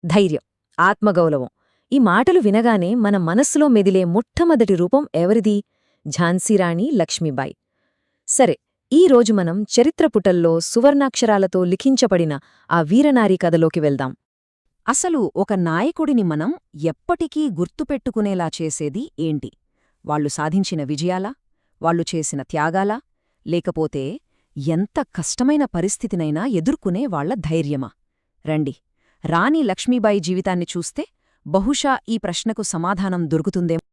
ధైర్యం, ఆత్మగౌరవం. ఈ మాటలు వినగానే మన మనస్సులో మెదిలే మొట్టమొదటి రూపం ఎవరిది? ఝాన్సీరాణి లక్ష్మీబాయి. సరే, ఈ రోజు మనం చరిత్ర పుటల్లో సువర్ణాక్షరాలతో లిఖించబడిన ఆ వీరనారీ కథలోకి వెళ్దాం. అసలు ఒక నాయకుడిని మనం ఎప్పటికీ గుర్తుపెట్టుకునేలా చేసేది ఏంటి? వాళ్ళు సాధించిన విజయాలా? వాళ్ళు చేసిన త్యాగాలా? లేకపోతే ఎంత కష్టమైన పరిస్థితినైనా ఎదుర్కొనే వాళ్ల ధైర్యమా? రండి, రాణి లక్ష్మీబాయి జీవితాన్ని చూస్తే బహుశా ఈ ప్రశ్నకు సమాధానం దొరుకుతుందేమో.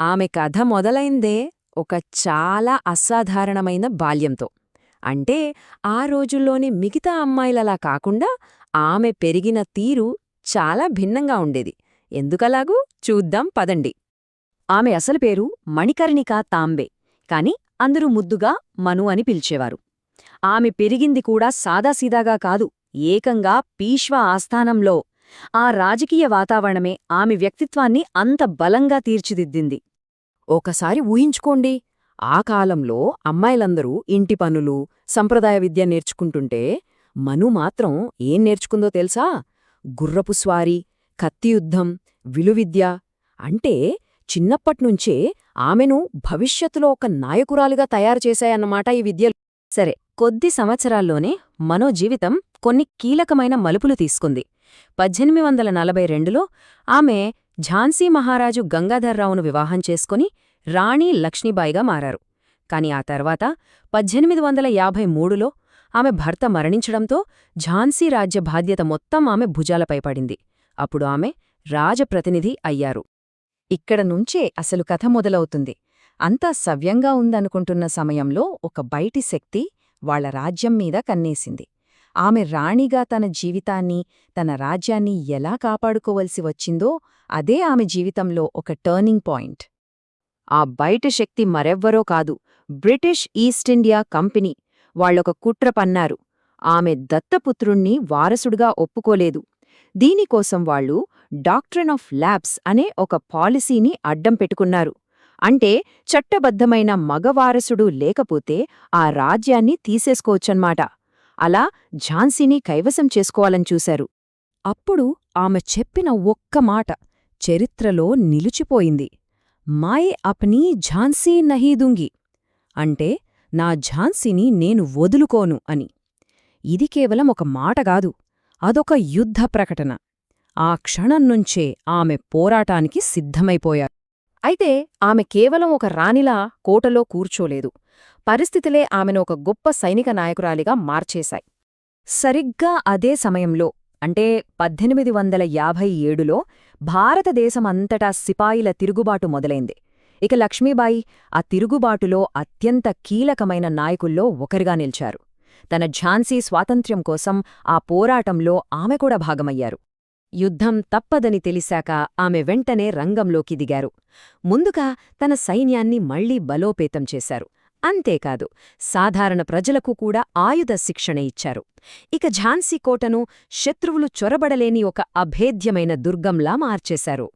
ఆమె కథ మొదలైందే ఒక చాలా అసాధారణమైన బాల్యంతో. అంటే ఆ రోజుల్లోని మిగతా అమ్మాయిలలా కాకుండా ఆమె పెరిగిన తీరు చాలా భిన్నంగా ఉండేది. ఎందుకలాగూ చూద్దాం పదండి. ఆమె అసలు పేరు మణికర్ణికా తాంబే, కాని అందరూ ముద్దుగా మను అని పిలిచేవారు. ఆమె పెరిగింది కూడా సాదాసీదాగా కాదు, ఏకంగా పీష్వా ఆస్థానంలో. ఆ రాజకీయ వాతావరణమే ఆమె వ్యక్తిత్వాన్ని అంత బలంగా తీర్చిదిద్దింది. ఒకసారి ఊహించుకోండి, ఆ కాలంలో అమ్మాయిలందరూ ఇంటి పనులు, సంప్రదాయ విద్య నేర్చుకుంటుంటే మను మాత్రం ఏం నేర్చుకుందో తెలుసా? గుర్రపు స్వారీ, కత్తియుద్ధం, విలువిద్య. అంటే చిన్నప్పట్నుంచే ఆమెను భవిష్యత్తులో ఒక నాయకురాలిగా తయారుచేశాయన్నమాట ఈ విద్యలు. సరే, కొద్ది సంవత్సరాల్లోనే మనో జీవితం కొన్ని కీలకమైన మలుపులు తీసుకుంది. 1842లో ఆమె ఝాన్సీ మహారాజు గంగాధర్రావును వివాహం చేసుకుని రాణి లక్ష్మీబాయిగా మారారు. కాని ఆ తర్వాత 1853లో ఆమె భర్త మరణించడంతో ఝాన్సీ రాజ్య బాధ్యత మొత్తం ఆమె భుజాలపై పడింది. అప్పుడు ఆమె రాజప్రతినిధి అయ్యారు. ఇక్కడ నుంచే అసలు కథ మొదలవుతుంది. అంతా సవ్యంగా ఉందనుకుంటున్న సమయంలో ఒక బయటి శక్తి వాళ్ల రాజ్యం మీద కన్నేసింది. ఆమె రాణిగా తన జీవితాన్ని, తన రాజ్యాన్ని ఎలా కాపాడుకోవలసి వచ్చిందో అదే ఆమె జీవితంలో ఒక టర్నింగ్ పాయింట్. ఆ బయట శక్తి మరెవ్వరో కాదు, బ్రిటిష్ ఈస్ట్ ఇండియా కంపెనీ. వాళ్లొక కుట్ర పన్నారు. ఆమె దత్తపుత్రుణ్ణి వారసుడుగా ఒప్పుకోలేదు. దీనికోసం వాళ్లు డాక్ట్రిన్ ఆఫ్ ల్యాబ్స్ అనే ఒక పాలసీని అడ్డం పెట్టుకున్నారు. అంటే చట్టబద్ధమైన మగవారసుడు లేకపోతే ఆ రాజ్యాన్ని తీసేసుకోవచ్చన్మాట. అలా ఝాన్సీని కైవసం చేసుకోవాలని చూశారు. అప్పుడు ఆమె చెప్పిన ఒక్క మాట చరిత్రలో నిలిచిపోయింది. మై అప్నీ ఝాన్సీ నహీ దూంగి, అంటే నా ఝాన్సీని నేను వదులుకోను అని. ఇది కేవలం ఒక మాటగాదు, అదొక యుద్ధ ప్రకటన. ఆ క్షణం నుంచే ఆమె పోరాటానికి సిద్ధమైపోయారు. అయితే ఆమె కేవలం ఒక రాణిలా కోటలో కూర్చోలేదు. పరిస్థితులే ఆమెను ఒక గొప్ప సైనిక నాయకురాలిగా మార్చేశాయి. సరిగ్గా అదే సమయంలో, అంటే 1857లో భారతదేశమంతటా సిపాయిల తిరుగుబాటు మొదలైంది. ఇక లక్ష్మీబాయి ఆ తిరుగుబాటులో అత్యంత కీలకమైన నాయకుల్లో ఒకరిగా నిలిచారు. తన ఝాన్సీ స్వాతంత్ర్యం కోసం ఆ పోరాటంలో ఆమె కూడా భాగమయ్యారు. యుద్ధం తప్పదని తెలిసాక ఆమె వెంటనే రంగంలోకి దిగారు. ముందుగా తన సైన్యాన్ని మళ్లీ బలోపేతం చేశారు. అంతేకాదు, సాధారణ ప్రజలకు కూడా ఆయుధ శిక్షణ ఇచ్చారు. ఇక ఝాన్సీ కోటను శత్రువులు చొరబడలేని ఒక అభేద్యమైన దుర్గంలా మార్చేశారు.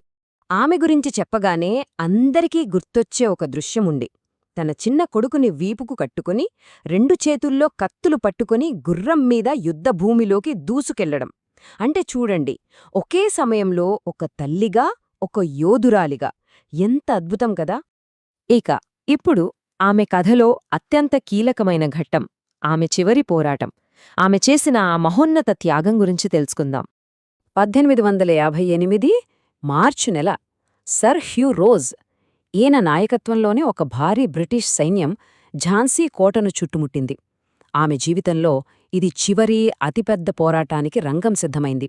ఆమె గురించి చెప్పగానే అందరికీ గుర్తొచ్చే ఒక దృశ్యముంది. తన చిన్న కొడుకుని వీపుకు కట్టుకుని 2 చేతుల్లో కత్తులు పట్టుకుని గుర్రం మీద యుద్ధభూమిలోకి దూసుకెళ్లడం. అంటే చూడండి, ఒకే సమయంలో ఒక తల్లిగా, ఒక యోధురాలిగా. ఎంత అద్భుతం కదా! ఇప్పుడు ఆమె కథలో అత్యంత కీలకమైన ఘట్టం, ఆమె చివరి పోరాటం, ఆమె చేసిన ఆ మహోన్నత త్యాగం గురించి తెలుసుకుందాం. 1858 మార్చి నెల సర్ హ్యూ రోజ్ ఈయన నాయకత్వంలోనే ఒక భారీ బ్రిటిష్ సైన్యం ఝాన్సీ కోటను చుట్టుముట్టింది. ఆమె జీవితంలో ఇది చివరి అతిపెద్ద పోరాటానికి రంగం సిద్ధమైంది.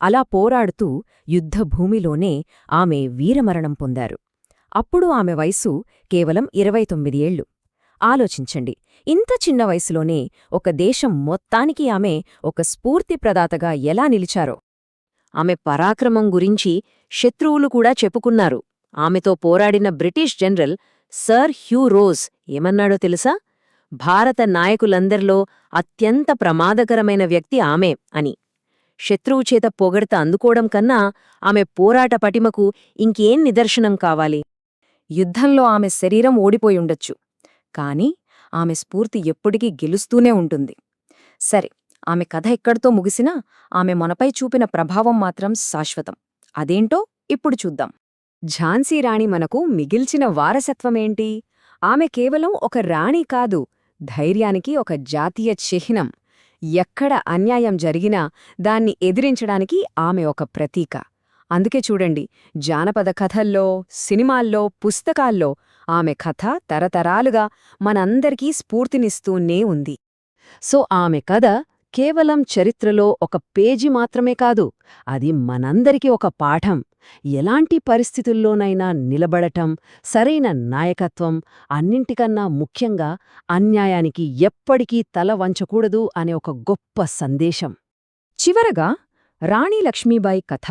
అలా పోరాడుతూ యుద్ధభూమిలోనే ఆమె వీరమరణం పొందారు. అప్పుడు ఆమె వయసు కేవలం 29 ఏళ్లు. ఆలోచించండి, ఇంత చిన్న వయసులోనే ఒక దేశం మొత్తానికి ఆమె ఒక స్ఫూర్తిప్రదాతగా ఎలా నిలిచారో. ఆమె పరాక్రమం గురించి శత్రువులు కూడా చెప్పుకున్నారు. ఆమెతో పోరాడిన British general sir Hugh Rose ఏమన్నాడో తెలుసా? భారత నాయకులందరిలో అత్యంత ప్రమాదకరమైన వ్యక్తి ఆమె అని. శత్రువుచేత పొగడ్త అందుకోవడం కన్నా ఆమె పోరాట పటిమకు ఇంకేం నిదర్శనం కావాలి? యుద్ధంలో ఆమె శరీరం ఓడిపోయుండొచ్చు, కాని ఆమె స్ఫూర్తి ఎప్పటికీ గెలుస్తూనే ఉంటుంది. సరే, ఆమె కథ ఎక్కడితో ముగిసినా ఆమె మనపై చూపిన ప్రభావం మాత్రం శాశ్వతం. అదేంటో ఇప్పుడు చూద్దాం. ఝాన్సీ రాణి మనకు మిగిల్చిన వారసత్వమేంటి? ఆమె కేవలం ఒక రాణి కాదు, ధైర్యానికి ఒక జాతీయ చిహ్నం. ఎక్కడ అన్యాయం జరిగినా దాన్ని ఎదిరించడానికి ఆమె ఒక ప్రతీక. అందుకే చూడండి, జానపద కథల్లో, సినిమాల్లో, పుస్తకాల్లో ఆమె కథ తరతరాలుగా మనందరికీ స్ఫూర్తినిస్తూనే ఉంది. సో ఆమె కథ కేవలం చరిత్రలో ఒక పేజీ మాత్రమే కాదు, అది మనందరికీ ఒక పాఠం. ఎలాంటి పరిస్థితుల్లోనైనా నిలబడటం, సరైన నాయకత్వం, అన్నింటికన్నా ముఖ్యంగా అన్యాయానికి ఎప్పటికీ తల వంచకూడదు అనే ఒక గొప్ప సందేశం. చివరగా రాణి లక్ష్మీబాయి కథ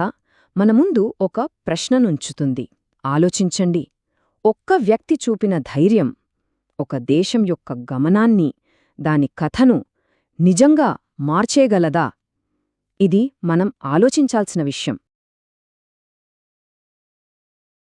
మన ముందు ఒక ప్రశ్ననుంచుతుంది. ఆలోచించండి, ఒక్క వ్యక్తి చూపిన ధైర్యం ఒక దేశం యొక్క గమనాన్ని, దాని కథను నిజంగా మార్చేయగలదా? ఇది మనం ఆలోచించాల్సిన విషయం.